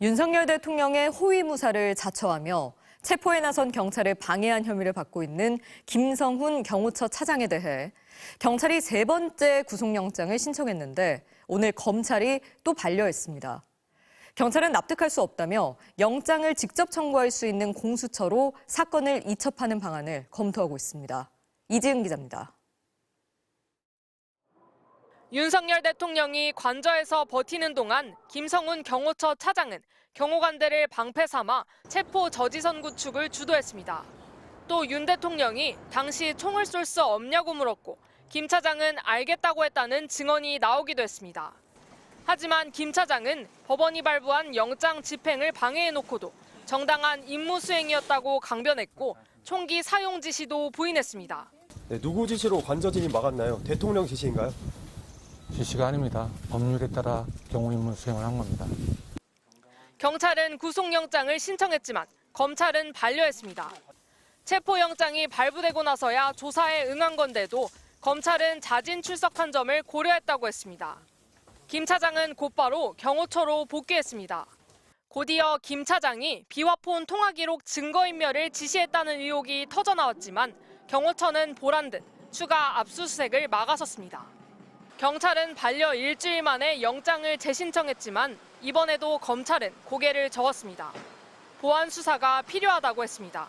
윤석열 대통령의 호위무사를 자처하며 체포에 나선 경찰을 방해한 혐의를 받고 있는 김성훈 경호처 차장에 대해 경찰이 세 번째 구속영장을 신청했는데 오늘 검찰이 또 반려했습니다. 경찰은 납득할 수 없다며 영장을 직접 청구할 수 있는 공수처로 사건을 이첩하는 방안을 검토하고 있습니다. 이지은 기자입니다. 윤석열 대통령이 관저에서 버티는 동안 김성훈 경호처 차장은 경호관들을 방패 삼아 체포 저지선 구축을 주도했습니다. 또 윤 대통령이 당시 총을 쏠 수 없냐고 물었고 김 차장은 알겠다고 했다는 증언이 나오기도 했습니다. 하지만 김 차장은 법원이 발부한 영장 집행을 방해해놓고도 정당한 임무 수행이었다고 강변했고 총기 사용 지시도 부인했습니다. 네, 누구 지시로 관저 진입 막았나요? 대통령 지시인가요? 지시가 아닙니다. 법률에 따라 경호 임무 수행을 한 겁니다. 경찰은 구속영장을 신청했지만 검찰은 반려했습니다. 체포영장이 발부되고 나서야 조사에 응한 건데도 검찰은 자진 출석한 점을 고려했다고 했습니다. 김 차장은 곧바로 경호처로 복귀했습니다. 곧이어 김 차장이 비화폰 통화 기록 증거인멸을 지시했다는 의혹이 터져나왔지만 경호처는 보란 듯 추가 압수수색을 막아섰습니다. 경찰은 반려 일주일 만에 영장을 재신청했지만 이번에도 검찰은 고개를 저었습니다. 보완 수사가 필요하다고 했습니다.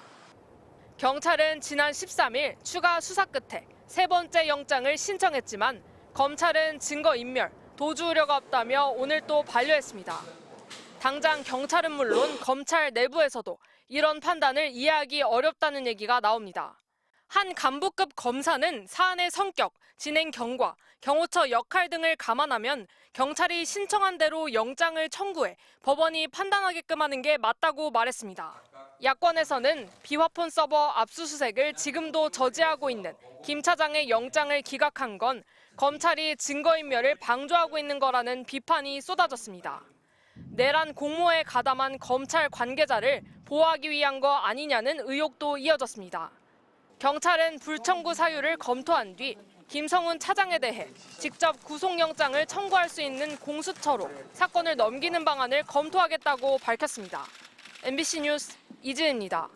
경찰은 지난 13일 추가 수사 끝에 세 번째 영장을 신청했지만 검찰은 증거인멸, 도주 우려가 없다며 오늘 또 반려했습니다. 당장 경찰은 물론 검찰 내부에서도 이런 판단을 이해하기 어렵다는 얘기가 나옵니다. 한 간부급 검사는 사안의 성격, 진행 경과, 경호처 역할 등을 감안하면 경찰이 신청한 대로 영장을 청구해 법원이 판단하게끔 하는 게 맞다고 말했습니다. 야권에서는 비화폰 서버 압수수색을 지금도 저지하고 있는 김 차장의 영장을 기각한 건 검찰이 증거인멸을 방조하고 있는 거라는 비판이 쏟아졌습니다. 내란 공모에 가담한 검찰 관계자를 보호하기 위한 거 아니냐는 의혹도 이어졌습니다. 경찰은 불청구 사유를 검토한 뒤 김성훈 차장에 대해 직접 구속영장을 청구할 수 있는 공수처로 사건을 넘기는 방안을 검토하겠다고 밝혔습니다. MBC 뉴스 이지은입니다.